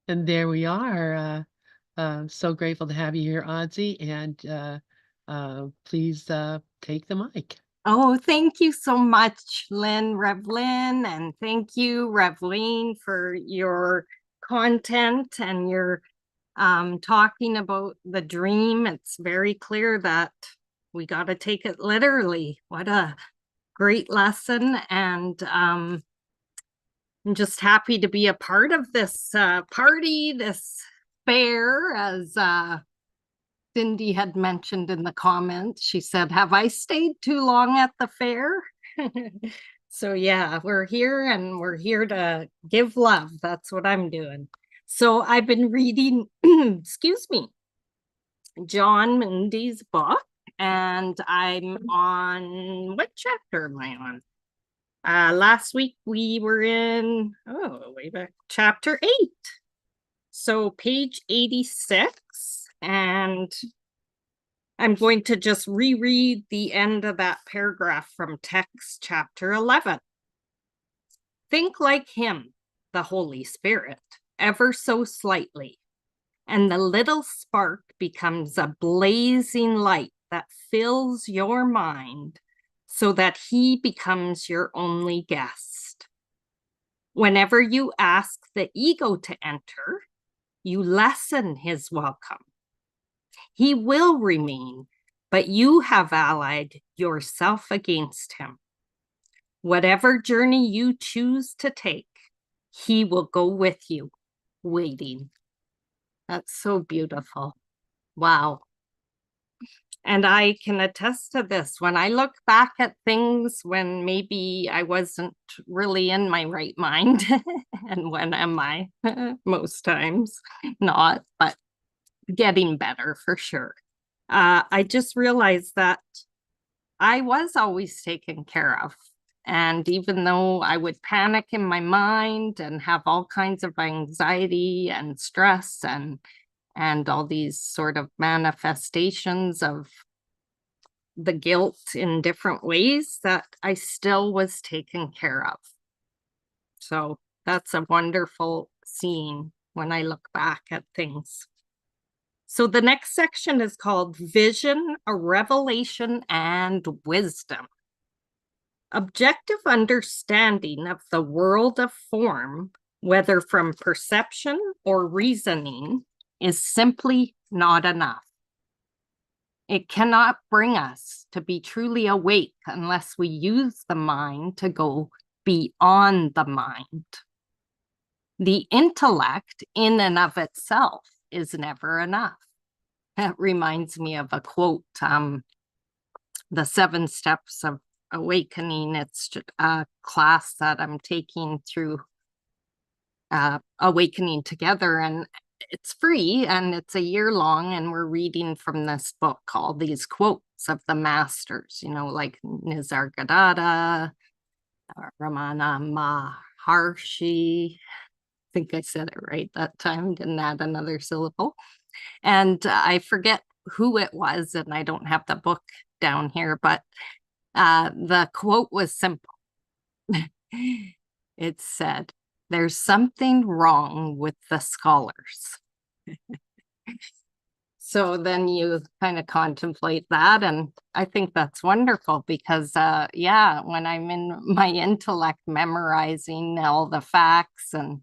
And there we are. So grateful to have you here, Audsie, and please take the mic. Oh, thank you so much, Revlin, and thank you, Revlin, for your content and your talking about the dream. It's very clear that we got to take it literally. What a great lesson. And I'm just happy to be a part of this party, this fair, as Cindy had mentioned in the comments. She said, have I stayed too long at the fair? So yeah, we're here and we're here to give love. That's what I'm doing. So I've been reading, excuse me, John Mundy's book, and I'm on, what chapter am I on? Last week we were in, way back, chapter 8. So page 86, and I'm going to just reread the end of that paragraph from text chapter 11. Think like him, the Holy Spirit, ever so slightly, and the little spark becomes a blazing light that fills your mind so that he becomes your only guest. Whenever you ask the ego to enter, you lessen his welcome. He will remain, but you have allied yourself against him. Whatever journey you choose to take, he will go with you, waiting. That's so beautiful. Wow. And I can attest to this. When I look back at things when maybe I wasn't really in my right mind, and when am I? Most times not, but getting better for sure. I just realized that I was always taken care of. And even though I would panic in my mind and have all kinds of anxiety and stress and all these sort of manifestations of the guilt in different ways, that I still was taken care of. So that's a wonderful scene when I look back at things. So the next section is called Vision, a Revelation, and Wisdom. Objective understanding of the world of form, whether from perception or reasoning, is simply not enough. It cannot bring us to be truly awake unless we use the mind to go beyond the mind. The intellect in and of itself is never enough. That reminds me of a quote, the 7 Steps of Awakening. It's a class that I'm taking through Awakening Together, and it's free and it's a year long, and we're reading from this book, all these quotes of the masters, like Nisargadatta, Ramana Maharshi. I think I said it right that time, didn't add another syllable. And I forget who it was, and I don't have the book down here, but the quote was simple. It said, there's something wrong with the scholars. So then you kind of contemplate that. And I think that's wonderful because, when I'm in my intellect memorizing all the facts and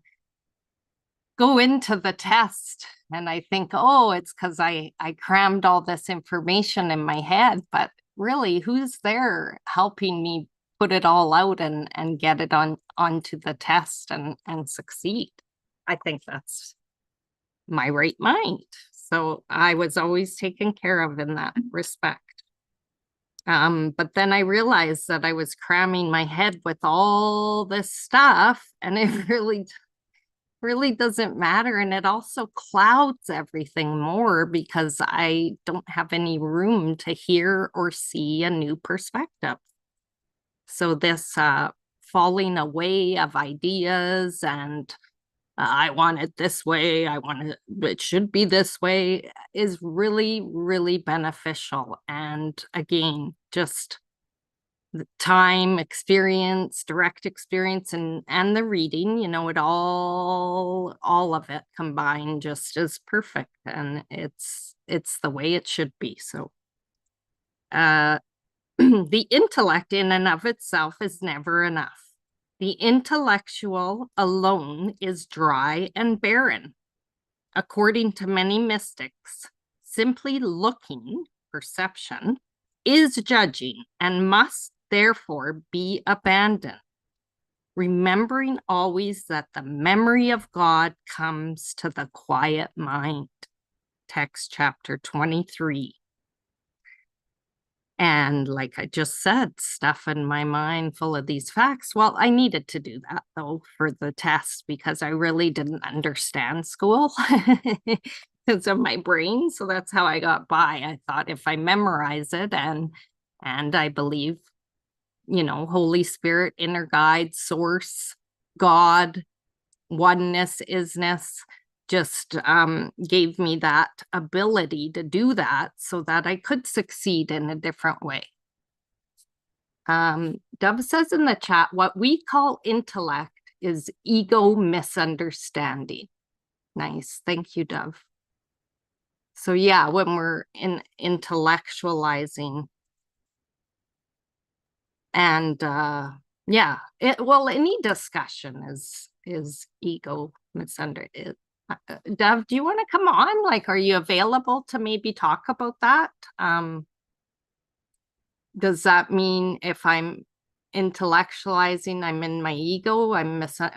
go into the test, and I think, oh, it's because I crammed all this information in my head. But really, who's there helping me put it all out and get it onto the test and succeed? I think that's my right mind. So I was always taken care of in that respect. But then I realized that I was cramming my head with all this stuff, and it really doesn't matter. And it also clouds everything more because I don't have any room to hear or see a new perspective. So this falling away of ideas and I want it this way, it should be this way, is really, really beneficial. And again, just the time, experience, direct experience, and the reading, you know, all of it combined just is perfect, and it's the way it should be. So the intellect in and of itself is never enough. The intellectual alone is dry and barren. According to many mystics, simply looking, perception, is judging and must therefore be abandoned. Remembering always that the memory of God comes to the quiet mind. Text chapter 23. And like I just said, stuff in my mind full of these facts. Well, I needed to do that though for the test because I really didn't understand school because of my brain. So that's how I got by. I thought if I memorize it and I believe, you know, Holy Spirit, inner guide, source, God, oneness, isness, just gave me that ability to do that so that I could succeed in a different way. Dove says in the chat, what we call intellect is ego misunderstanding. Nice. Thank you, Dove. So yeah, when we're intellectualizing and yeah, any discussion is ego misunderstanding. Dove, do you want to come on? Like, are you available to maybe talk about that? Does that mean if I'm intellectualizing, I'm in my ego?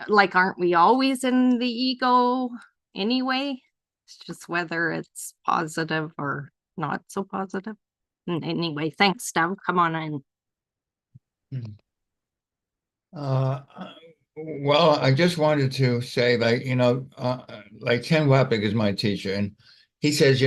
Like, aren't we always in the ego anyway? It's just whether it's positive or not so positive. Anyway, thanks, Dove. Come on in. Well, I just wanted to say, like, like Ken Wapnick is my teacher, and he says,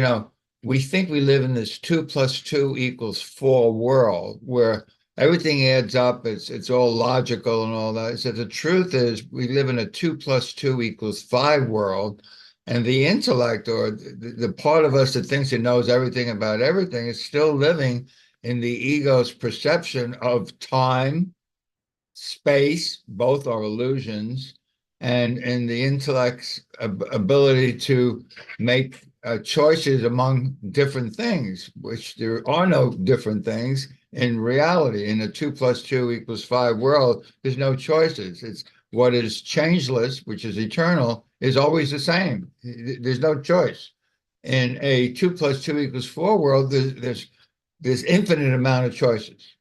we think we live in this 2 + 2 = 4 world where everything adds up, it's all logical and all that. So the truth is we live in a 2 + 2 = 5 world, and the intellect, or the part of us that thinks it knows everything about everything, is still living in the ego's perception of time, space, both are illusions, and the intellect's ability to make choices among different things, which there are no different things in reality. In a 2 + 2 = 5 world, there's no choices. It's what is changeless, which is eternal, is always the same. There's no choice. In a 2 + 2 = 4 world, there's infinite amount of choices.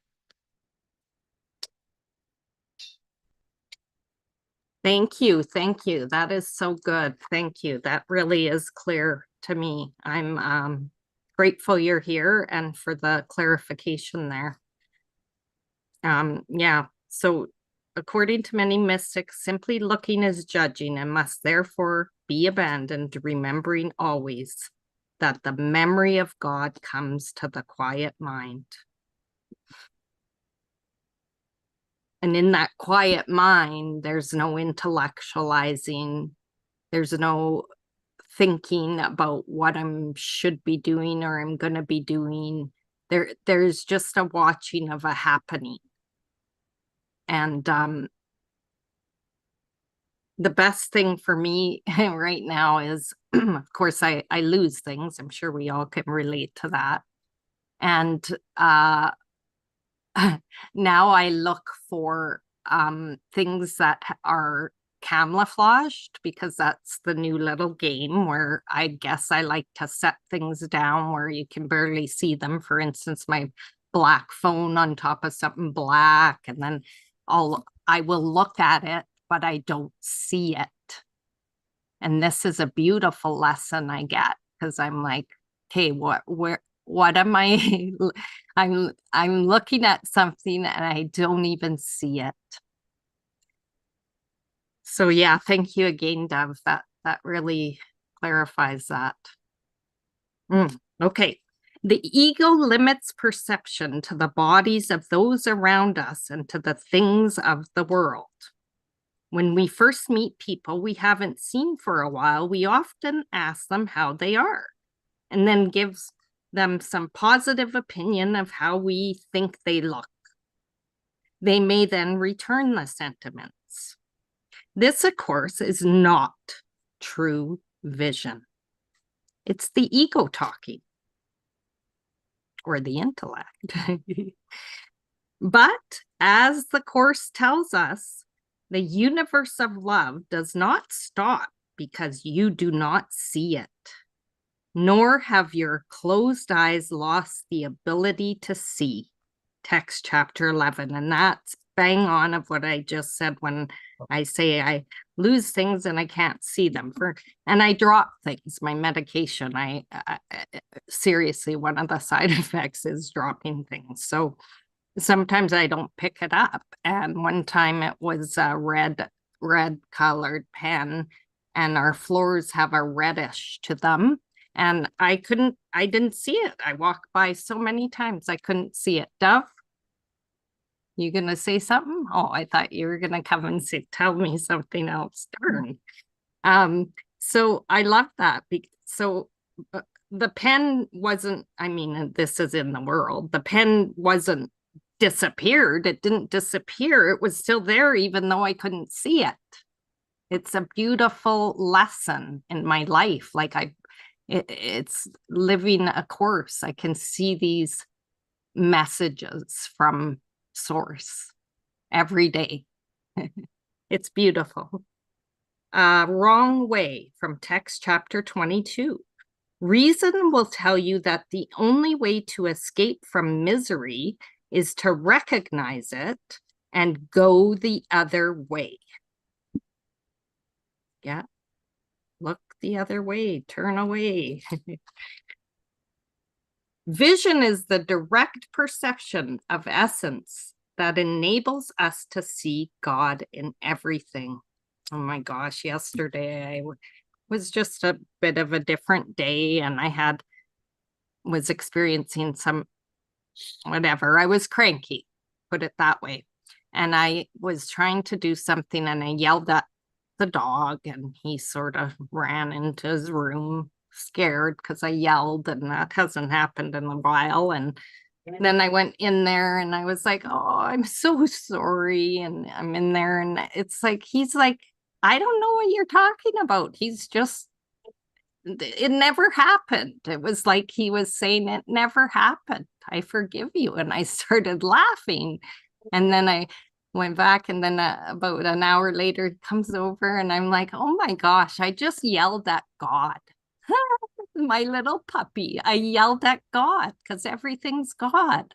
Thank you. Thank you. That is so good. Thank you. That really is clear to me. I'm grateful you're here and for the clarification there. Yeah. So according to many mystics, simply looking is judging and must therefore be abandoned, remembering always that the memory of God comes to the quiet mind. And in that quiet mind, there's no intellectualizing. There's no thinking about what I should be doing or I'm going to be doing. There's just a watching of a happening. And the best thing for me right now is, of course, I lose things. I'm sure we all can relate to that. And now I look for things that are camouflaged, because that's the new little game where I guess I like to set things down where you can barely see them. For instance, my black phone on top of something black, and then I will look at it, but I don't see it. And this is a beautiful lesson I get, because I'm like, okay, what am I? I'm looking at something and I don't even see it. So yeah, thank you again, Dove. That really clarifies that. Okay. The ego limits perception to the bodies of those around us and to the things of the world. When we first meet people we haven't seen for a while, we often ask them how they are, and then gives them some positive opinion of how we think they look. They may then return the sentiments. This, of course, is not true vision. It's the ego talking, or the intellect. But as the Course tells us, the universe of love does not stop because you do not see it, nor have your closed eyes lost the ability to see. Text chapter 11. And that's bang on of what I just said when I say I lose things and I can't see them. And I drop things, my medication. I seriously, one of the side effects is dropping things. So sometimes I don't pick it up. And one time it was a red colored pen, and our floors have a reddish to them. And I didn't see it. I walked by so many times, I couldn't see it. Dove, you gonna say something? Oh, I thought you were gonna come and tell me something else. Darn. So I love that. So the pen wasn't, I mean, this is in the world. The pen wasn't disappeared. It didn't disappear. It was still there, even though I couldn't see it. It's a beautiful lesson in my life. Like it's living a course. I can see these messages from Source every day. It's beautiful. Wrong way, from text chapter 22. Reason will tell you that the only way to escape from misery is to recognize it and go the other way. Yeah. Look the other way, turn away. Vision is the direct perception of essence that enables us to see God in everything. Oh my gosh, yesterday was just a bit of a different day, and I was experiencing some whatever. I was cranky, put it that way. And I was trying to do something, and I yelled at the dog, and he sort of ran into his room scared because I yelled, and that hasn't happened in a while. And then I went in there and I was like, oh, I'm so sorry. And I'm in there, and it's like, he's like, I don't know what you're talking about. He's just, it never happened. It was like he was saying it never happened. I forgive you. And I started laughing. And then I went back, and then about an hour later, he comes over, and I'm like, oh my gosh, I just yelled at God. My little puppy. I yelled at God because everything's God.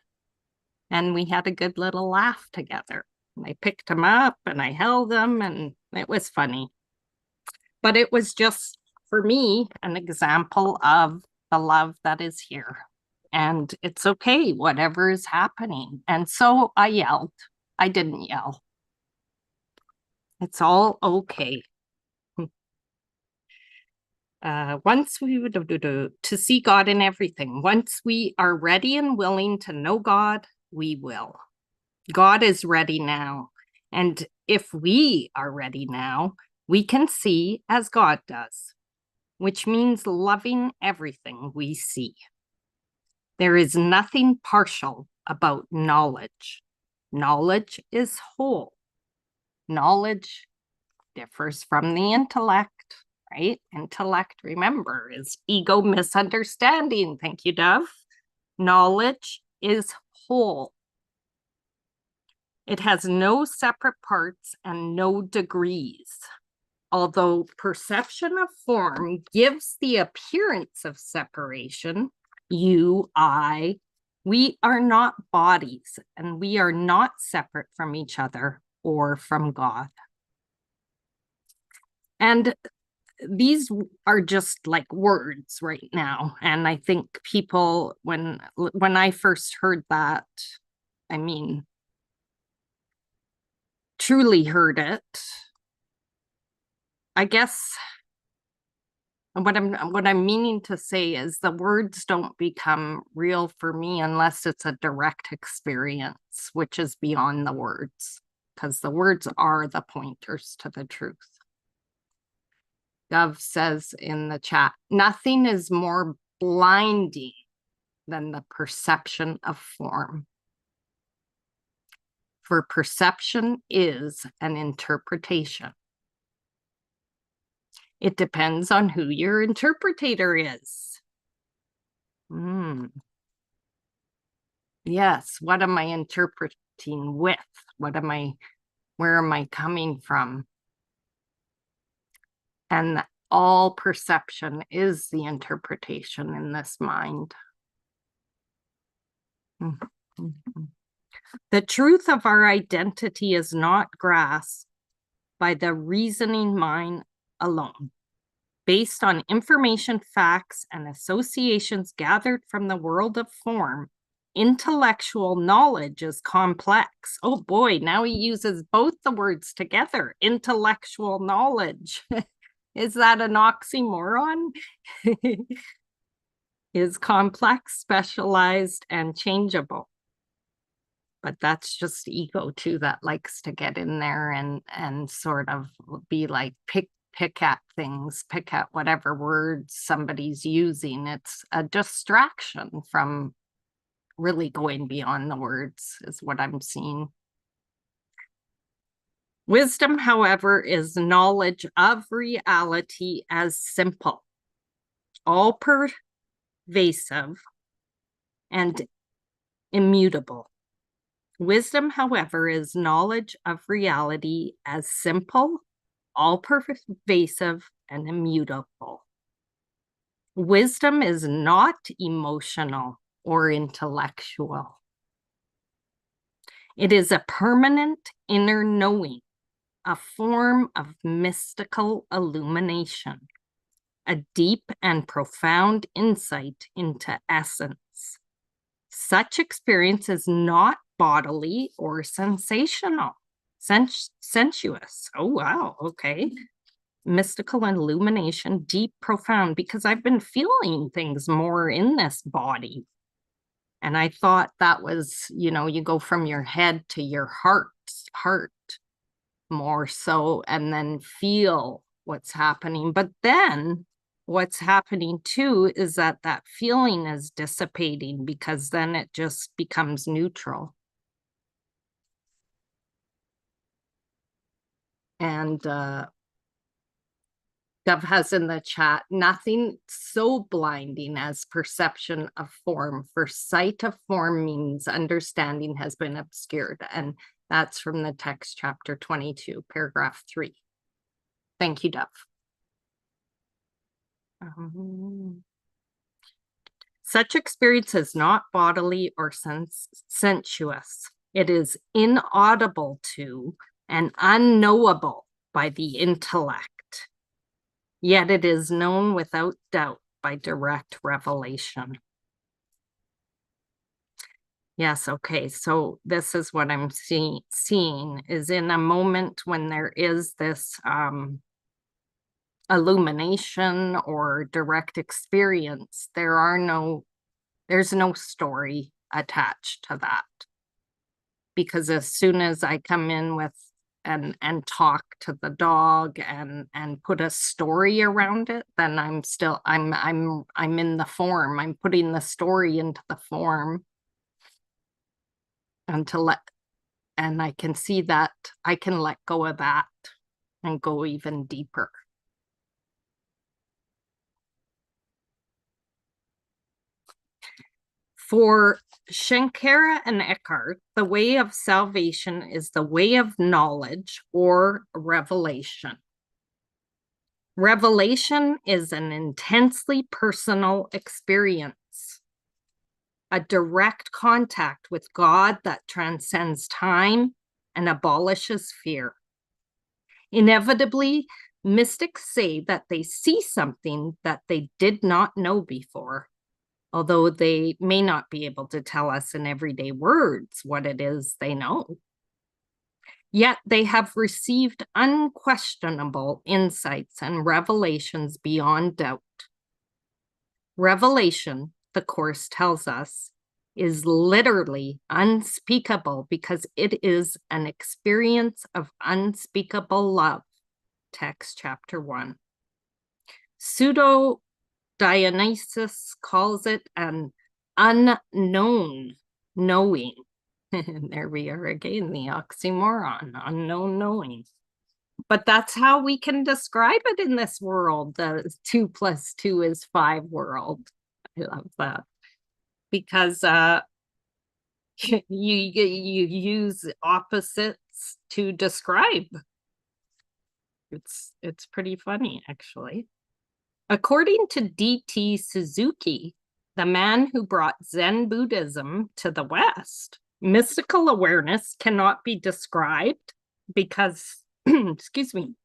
And we had a good little laugh together. And I picked him up and I held him, and it was funny. But it was just, for me, an example of the love that is here. And it's okay, whatever is happening. And so I yelled. I didn't yell. It's all okay. Once we would to see God in everything. Once we are ready and willing to know God, we will. God is ready now. And if we are ready now, we can see as God does, which means loving everything we see. There is nothing partial about knowledge. Knowledge is whole. Knowledge differs from the intellect. Right? Intellect, remember, is ego misunderstanding. Thank you, Dove. Knowledge is whole. It has no separate parts and no degrees. Although perception of form gives the appearance of separation, you, I, we are not bodies, and we are not separate from each other or from God. And these are just like words right now. And I think people, when I first heard that, I mean, truly heard it, I guess what I'm meaning to say is the words don't become real for me unless it's a direct experience, which is beyond the words, because the words are the pointers to the truth. Gov says in the chat, nothing is more blinding than the perception of form. for perception is an interpretation. It depends on who your interpreter is. Yes, what am I interpreting with? Where am I coming from? And all perception is the interpretation in this mind. The truth of our identity is not grasped by the reasoning mind alone. Based on information, facts, and associations gathered from the world of form, intellectual knowledge is complex. Oh boy, now he uses both the words together, intellectual knowledge. Is that an oxymoron? Is complex, specialized, and changeable. But that's just ego too, that likes to get in there and sort of be like, pick at things, pick at whatever words somebody's using. It's a distraction from really going beyond the words, is what I'm seeing. Wisdom, however, is knowledge of reality as simple, all pervasive, and immutable. Wisdom, however, is knowledge of reality as simple, all pervasive, and immutable. Wisdom is not emotional or intellectual. It is a permanent inner knowing, a form of mystical illumination, a deep and profound insight into essence. Such experience is not bodily or sensational, sensuous. Oh, wow. Okay. Mystical illumination, deep, profound, because I've been feeling things more in this body. And I thought that was, you go from your head to your heart more so, and then feel what's happening. But then what's happening too is that feeling is dissipating, because then it just becomes neutral. And Dove has in the chat, nothing so blinding as perception of form, for sight of form means understanding has been obscured. And that's from the text, chapter 22, paragraph 3. Thank you, Dove. Such experience is not bodily or sensuous. It is inaudible to and unknowable by the intellect. Yet it is known without doubt by direct revelation. Yes, okay, so this is what I'm seeing is in a moment when there is this illumination or direct experience, there's no story attached to that. Because as soon as I come in with and talk to the dog and put a story around it, then I'm in the form. I'm putting the story into the form, and I can see that I can let go of that and go even deeper. For Shankara and Eckhart, the way of salvation is the way of knowledge or revelation. Revelation is an intensely personal experience, a direct contact with God that transcends time and abolishes fear. Inevitably, mystics say that they see something that they did not know before, although they may not be able to tell us in everyday words what it is they know. Yet they have received unquestionable insights and revelations beyond doubt. Revelation, the Course tells us, is literally unspeakable because it is an experience of unspeakable love. Text chapter 1. Pseudo-Dionysius calls it an unknown knowing, And there we are again, the oxymoron, unknown knowing. But that's how we can describe it in this world, the 2 + 2 is 5 world. I love that. Because you use opposites to describe. It's pretty funny, actually. According to D.T. Suzuki, the man who brought Zen Buddhism to the West, mystical awareness cannot be described because, excuse me,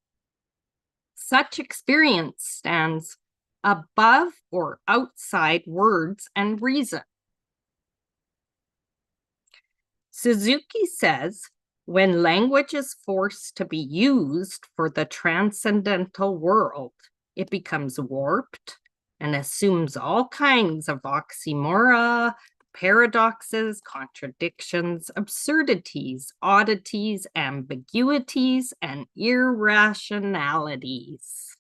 such experience stands above or outside words and reason. Suzuki says, when language is forced to be used for the transcendental world, it becomes warped and assumes all kinds of oxymora, paradoxes, contradictions, absurdities, oddities, ambiguities, and irrationalities.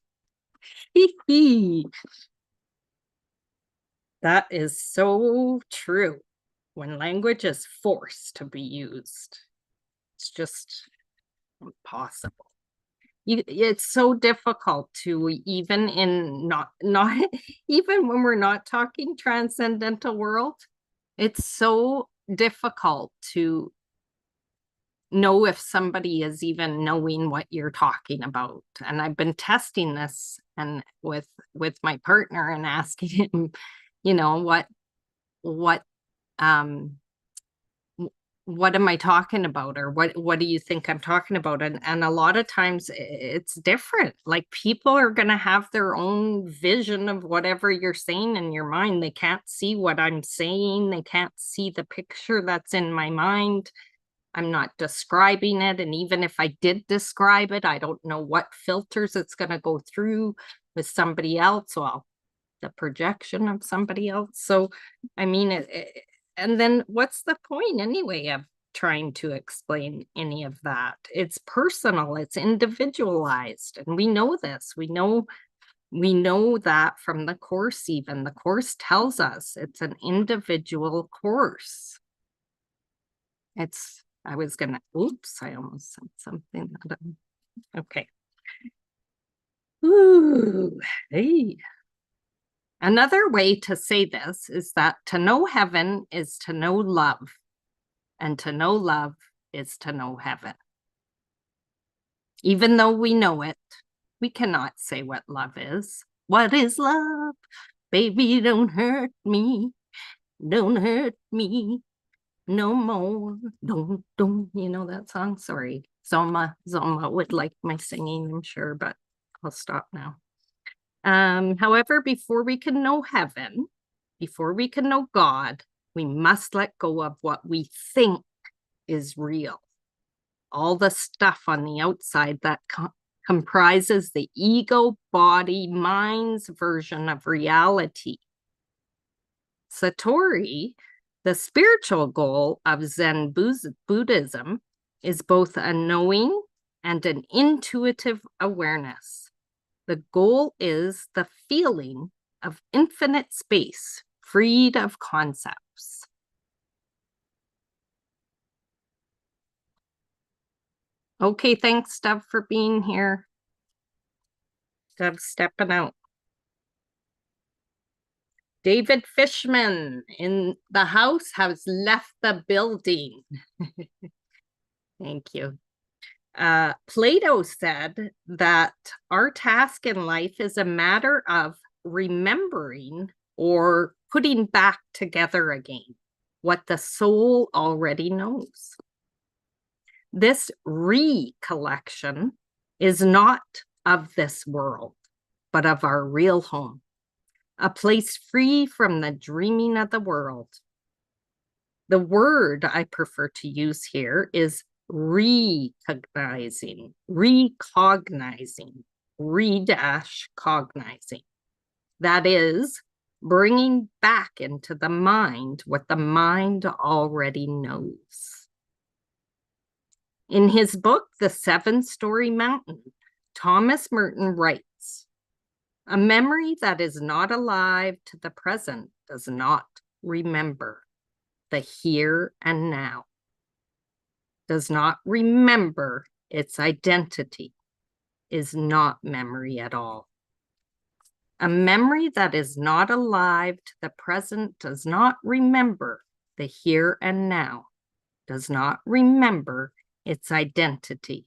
That is so true. When language is forced to be used, it's just impossible. It's so difficult to even in not even when we're not talking transcendental world, it's so difficult to know if somebody is even knowing what you're talking about. And I've been testing this and with my partner and asking him, you know, what am I talking about, or what do you think I'm talking about? And a lot of times it's different. Like, people are going to have their own vision of whatever you're saying in your mind. They can't see what I'm saying. They can't see the picture that's in my mind. I'm not describing it. And even if I did describe it, I don't know what filters it's going to go through with somebody else. Well, the projection of somebody else. So, I mean, and then what's the point anyway of trying to explain any of that? It's personal, it's individualized, and we know this. We know that from the course. Even the course tells us it's an individual course. I almost said something. Okay. Ooh, hey. Another way to say this is that to know heaven is to know love, and to know love is to know heaven. Even though we know it, we cannot say what love is. What is love? Baby, don't hurt me. Don't hurt me no more. Don't, you know that song? Sorry. Zoma would like my singing, I'm sure, but I'll stop now. However, before we can know heaven, before we can know God, we must let go of what we think is real. All the stuff on the outside that comprises the ego, body, mind's version of reality. Satori, the spiritual goal of Zen Buddhism, is both a knowing and an intuitive awareness. The goal is the feeling of infinite space, freed of concepts. Okay, thanks, Dove, for being here. Dove stepping out. David Fishman in the house has left the building. Thank you. Plato said that our task in life is a matter of remembering or putting back together again what the soul already knows. This recollection is not of this world, but of our real home, a place free from the dreaming of the world. The word I prefer to use here is recognizing, recognizing. That is, bringing back into the mind what the mind already knows. In his book, The Seven-Story Mountain, Thomas Merton writes, "A memory that is not alive to the present does not remember the here and now." does not remember its identity is not memory at all. A memory that is not alive to the present does not remember the here and now, does not remember its identity,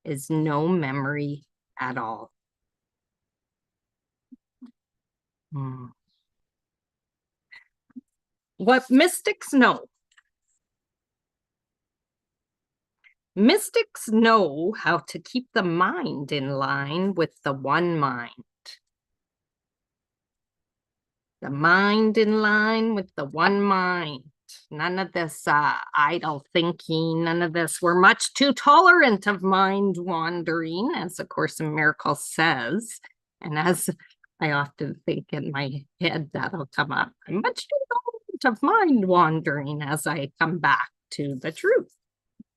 is no memory at all. What mystics know. Mystics know how to keep the mind in line with the one mind. The mind in line with the one mind. None of this idle thinking, none of this. We're much too tolerant of mind wandering, as the Course in Miracles says. And as I often think in my head, that'll come up. I'm much too tolerant of mind wandering as I come back to the truth.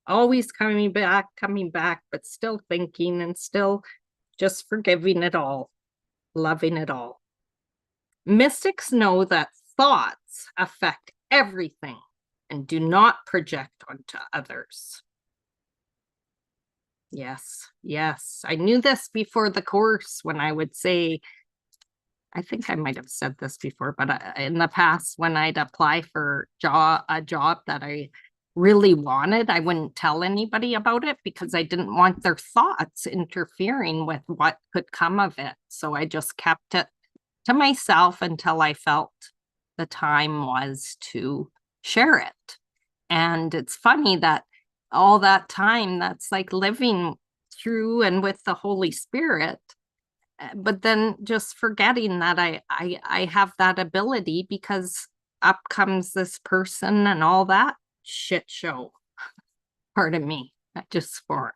Always coming back, but still thinking and still just forgiving it all, loving it all. Mystics know that thoughts affect everything and do not project onto others. Yes, yes. I knew this before the course when I would say, I think I might have said this before, but in the past when I'd apply for a job that I really wanted, I wouldn't tell anybody about it because I didn't want their thoughts interfering with what could come of it. So I just kept it to myself until I felt the time was to share it. And it's funny that all that time, that's like living through and with the Holy Spirit, but then just forgetting that I have that ability because up comes this person and all that shit show. Pardon me, I just swore.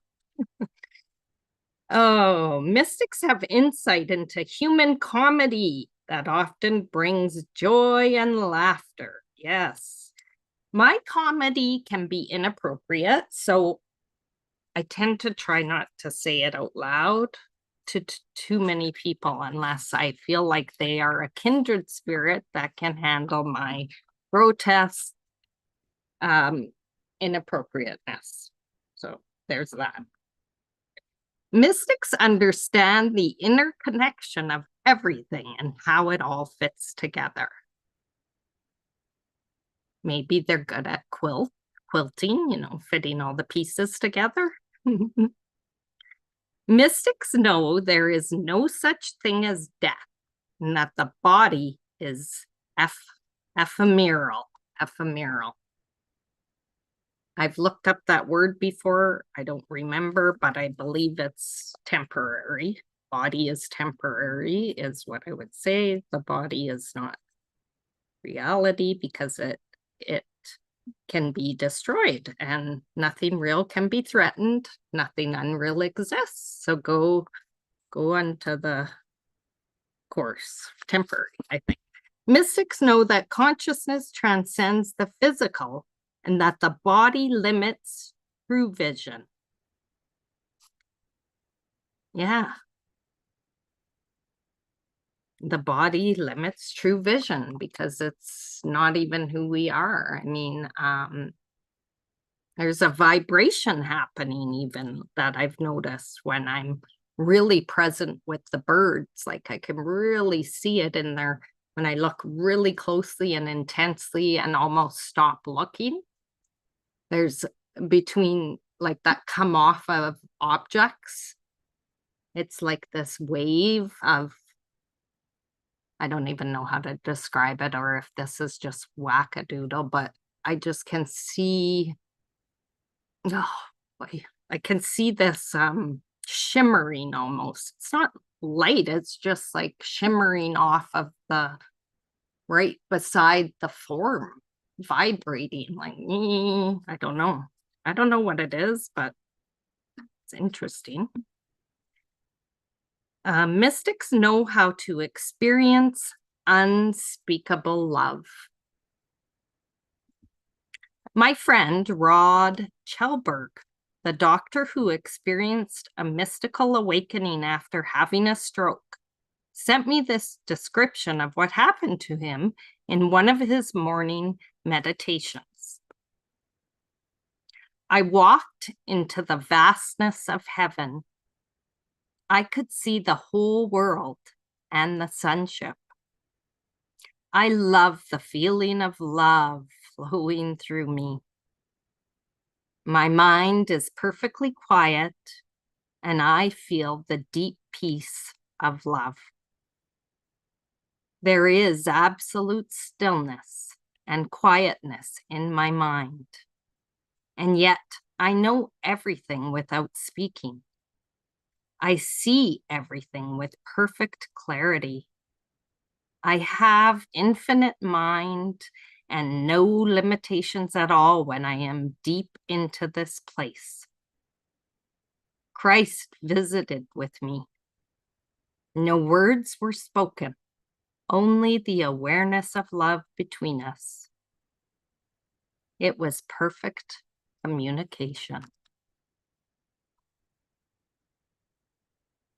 Oh, mystics have insight into human comedy that often brings joy and laughter. Yes. My comedy can be inappropriate, so I tend to try not to say it out loud to too many people unless I feel like they are a kindred spirit that can handle my grotesque inappropriateness. So there's that. Mystics understand the interconnection of everything and how it all fits together. Maybe they're good at quilting, fitting all the pieces together. Mystics know there is no such thing as death and that the body is ephemeral. I've looked up that word before. I don't remember, but I believe it's temporary. Body is temporary, is what I would say. The body is not reality because it can be destroyed and nothing real can be threatened. Nothing unreal exists. So go onto the course. Temporary, I think. Mystics know that consciousness transcends the physical and that the body limits true vision. Yeah. The body limits true vision because it's not even who we are. I mean, there's a vibration happening even that I've noticed when I'm really present with the birds. Like I can really see it in there when I look really closely and intensely and almost stop looking. There's between like that come off of objects. It's like this wave of, I don't even know how to describe it or if this is just wackadoodle, but I just can see, I can see this shimmering almost. It's not light, it's just like shimmering off of the right beside the form, vibrating like, I don't know what it is, but it's interesting. Mystics know how to experience unspeakable love. My friend Rod Chelberg, the doctor who experienced a mystical awakening after having a stroke, sent me this description of what happened to him in one of his morning meditations. I walked into the vastness of heaven. I could see the whole world and the sonship. I love the feeling of love flowing through me. My mind is perfectly quiet, and I feel the deep peace of love. There is absolute stillness and quietness in my mind, and yet I know everything without speaking. I see everything with perfect clarity. I have infinite mind and no limitations at all when I am deep into this place. Christ visited with me. No words were spoken, only the awareness of love between us. It was perfect communication.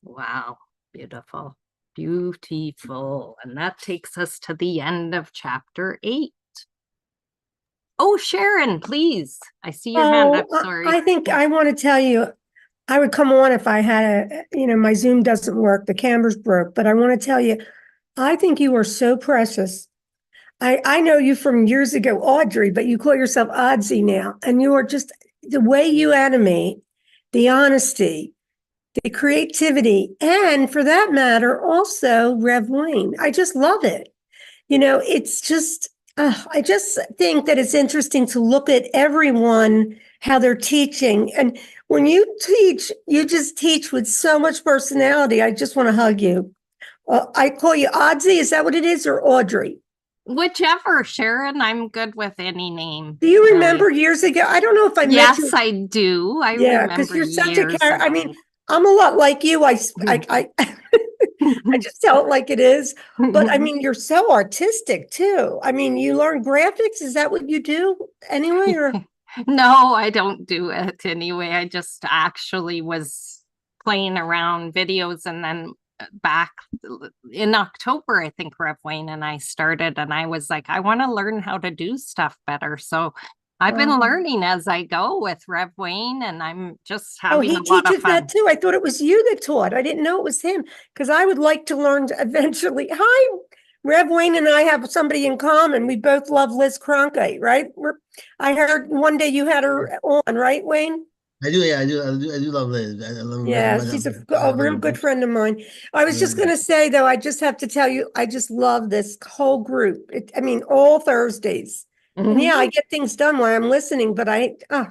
Wow, beautiful. Beautiful. And that takes us to the end of chapter 8. Oh, Sharon, please. I see your hand up. Sorry. I think I want to tell you, I would come on if I had my Zoom doesn't work, the camera's broke, but I want to tell you, I think you are so precious. I know you from years ago, Audrey, but you call yourself Audsie now, and you are just the way you animate, the honesty, the creativity, and for that matter, also Rev Wayne. I just love it. It's just, I just think that it's interesting to look at everyone, how they're teaching. And when you teach, you just teach with so much personality. I just want to hug you. I call you Audsie. Is that what it is? Or Audrey? Whichever, Sharon. I'm good with any name. Do you really. remember years ago? I don't know if I met Yes, you. I do. I Yeah, remember because you're such a years character. I mean, ago. I'm a lot like you. I just tell it like it is. But I mean, you're so artistic too. I mean, you learn graphics. Is that what you do anyway? Or No, I don't do it anyway. I just actually was playing around videos, and then back in October, I think Rev Wayne and I started, and I was like, I want to learn how to do stuff better. So I've been learning as I go with Rev Wayne, and I'm just having he a lot of teaches fun. that too. I thought it was you that taught. I didn't know it was him because I would like to learn eventually. Hi, Rev Wayne and I have somebody in common. We both love Liz Cronkite, right? I heard one day you had her on, right, Wayne? I do, yeah, I do love Liz. I love her Yeah, very much. she's a real good friend of mine. I was just going to say, though, I just have to tell you, I just love this whole group. I mean, all Thursdays. And yeah, I get things done while I'm listening, but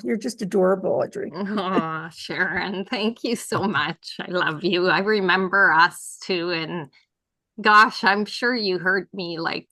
you're just adorable, Audrey. Oh, Sharon, thank you so much. I love you. I remember us too. And gosh, I'm sure you heard me like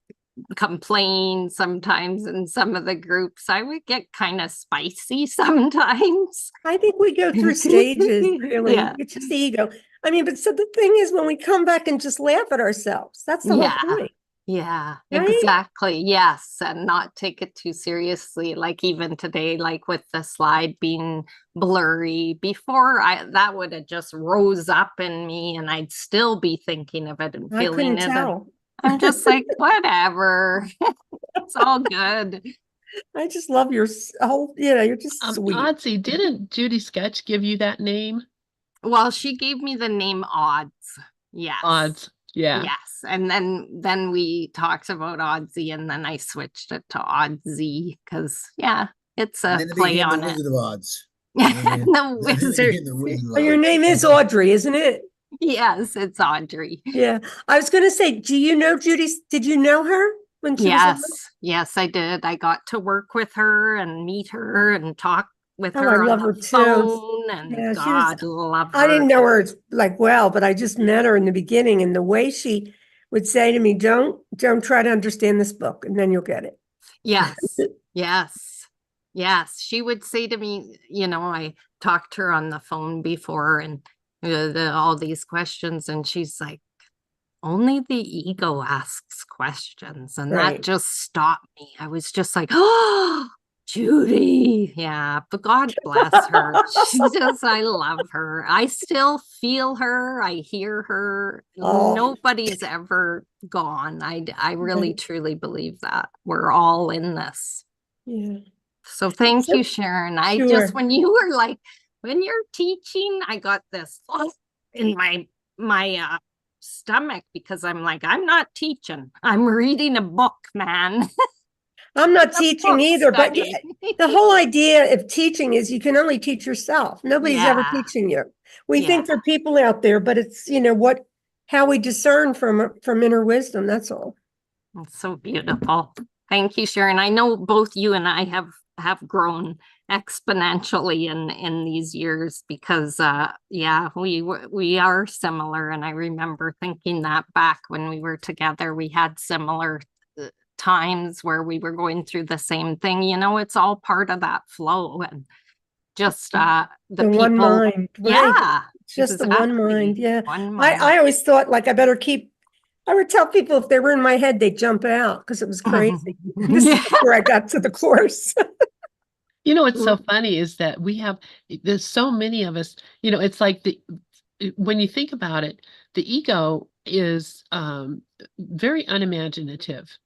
complain sometimes in some of the groups. I would get kind of spicy sometimes. I think we go through stages, really. Yeah. It's just the ego. I mean, but so the thing is, when we come back and just laugh at ourselves, that's the whole point. Yeah, right? Exactly. Yes. And not take it too seriously. Like even today, like with the slide being blurry, before that would have just rose up in me and I'd still be thinking of it and I feeling couldn't it. tell. I'm just like, whatever. It's all good. I just love your whole, you're just sweet. Audsie, didn't Judy Sketch give you that name? Well, she gave me the name Odds. Yes. Odds. Yeah. Yes. And then we talked about Audsie, and then I switched it to Audsie because it's a play on it. Wizard of Odds. The Wizard. Well, your name is Audrey, isn't it? Yes, it's Audrey. Yeah. I was going to say, do you know Judy? Did you know her when she was? Yes, I did. I got to work with her and meet her and talk with Oh, her I love on her the too. phone, and Yeah, God love her. I didn't know her like well, but I just met her in the beginning, and the way she would say to me, don't try to understand this book, and then you'll get it. Yes, yes. She would say to me, I talked to her on the phone before, and all these questions, and she's like, only the ego asks questions. And Right. that just stopped me. I was just like, oh, Judy. Yeah, but God bless her. I love her. I still feel her. I hear her. Oh. Nobody's ever gone. I really truly believe that we're all in this. Yeah. So thank So- you, Sharon. I Sure. just, when you were like, when you're teaching, I got this in my stomach because I'm like, I'm not teaching. I'm reading a book, man. I'm not It's a teaching book either, but study. the whole idea of teaching is you can only teach yourself. Nobody's ever Yeah. teaching you. We Yeah. think there are people out there, but it's, how we discern from inner wisdom. That's all. It's so beautiful. Thank you, Sharon. I know both you and I have grown exponentially in these years because yeah, we are similar, and I remember thinking that back when we were together, we had similar times where we were going through the same thing. It's all part of that flow, and just the one people. mind, right? Yeah, It's just the one exactly. mind. Yeah. One mind. I always thought like I would tell people if they were in my head, they'd jump out because it was crazy. This is before I got to the course. What's so funny is that there's so many of us, it's like when you think about it, the ego is very unimaginative.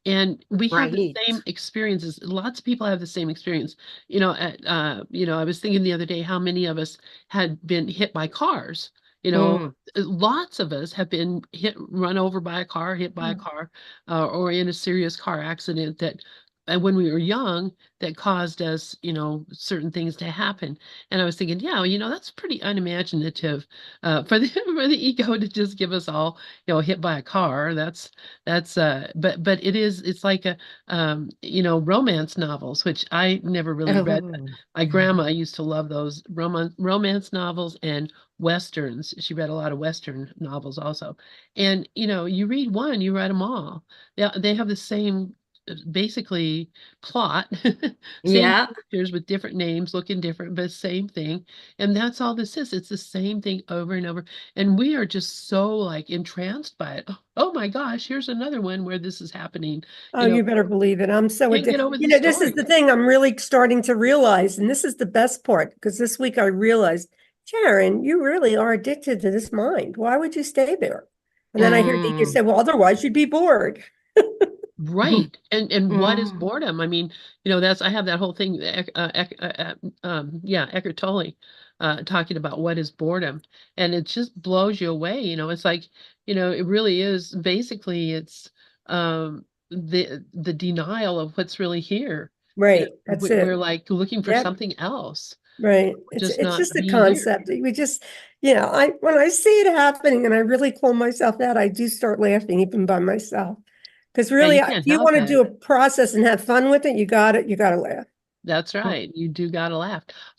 And we have the Right. same experiences. Lots of people have the same experience. I was thinking the other day how many of us had been hit by cars. Lots of us have been run over by a car, hit by a car, or in a serious car accident that when we were young that caused us, certain things to happen. And I was thinking, yeah, that's pretty unimaginative for the for the ego to just give us all, hit by a car. But it's like a romance novels, which I never really read. But my grandma used to love those romance novels and Westerns. She read a lot of Western novels also. And, you read one, you read them all. They have the same basically plot, same Yeah. characters with different names, looking different, but same thing. And that's all this is. It's the same thing over and over. And we are just so like entranced by it. Oh my gosh, here's another one where this is happening. Oh, you better believe it. I'm so Can't get addicted. over the This is story. the thing I'm really starting to realize, and this is the best part, because this week I realized, Sharon, you really are addicted to this mind. Why would you stay there? And then I heard that you said, well, otherwise you'd be bored. Right. And what is boredom? I mean, I have that whole thing, Eckhart Tolle talking about what is boredom. And it just blows you away. It's like, it really is basically it's the denial of what's really here. Right. That's it. We're like looking for Yep. something else. Right. Just It's not just a being concept. We just, when I see it happening and I really call myself out, I do start laughing even by myself. Because really, you if can't you help want to do it. a process and have fun with it, you got to laugh. That's right. You do gotta laugh.